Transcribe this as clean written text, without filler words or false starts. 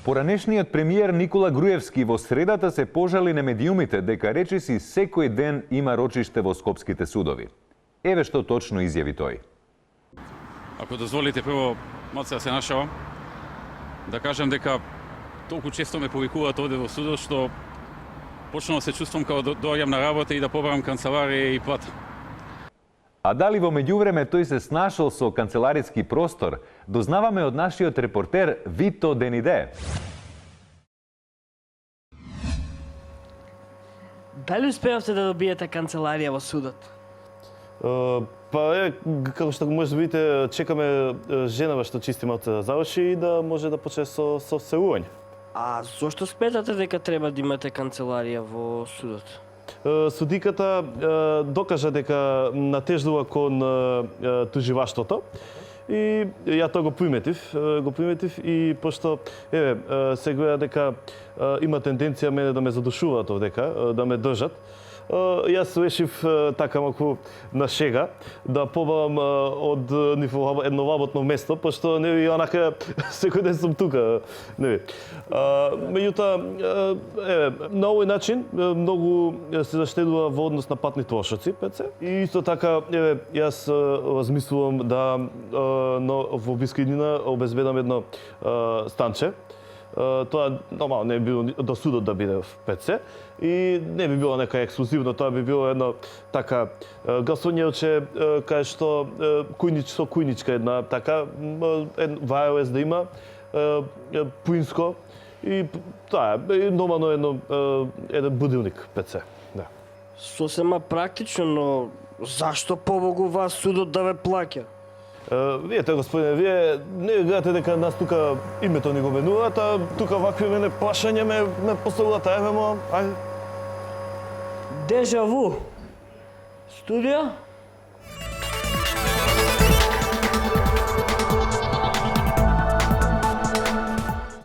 Поранешниот премиер Никола Груевски во средата се пожали на медиумите дека речиси секој ден има рочиште во скопските судови. Еве што точно изјави тој. Ако дозволите, прво малце да се нашавам, да кажам дека толку често ме повикуваат овде во судот што почнав да се чувствам како да доаѓам на работа и да побарам канцеларија и плата. А дали во меѓувреме тој се снашол со канцелариски простор, дознаваме од нашиот репортер Вито Дениде. Дали успеавте да добиете канцеларија во судот? Како што може да видите, чекаме женава што чисти малце да заврши и да може да почне со всеување. А зошто сметате дека треба да имате канцеларија во судот? Судиката докажа дека натежнува кон туживаштвото и ја тоа го приметив и пошто се гледа дека има тенденција мене да ме задушуваат овдека, да ме држат. Јас решив така малку на шега да побавам од нив едно работно место, пошто и онака секој ден сум тука. Меѓутоа, на овој начин многу се заштедува во однос на патни трошоци, ПЦ. И исто така, јас размислувам да во блиска иднина обезбедам едно станче. Тоа нормално не би било до судот да биде в ПЦ и не би било нека ексклузивно, тоа би било едно така гасонјелче кај што кујничка една така wireless да има пуинско и тоа е нормално еден будилник ПЦ. Да. Сосема практично, но зашто побогу вас судот да ве плаќа? Видете, господине, вие не гледате дека нас тука името ни го менуваат, а тука вакви мене плашање ме поставуваат, ајде. Дежаву. Студија?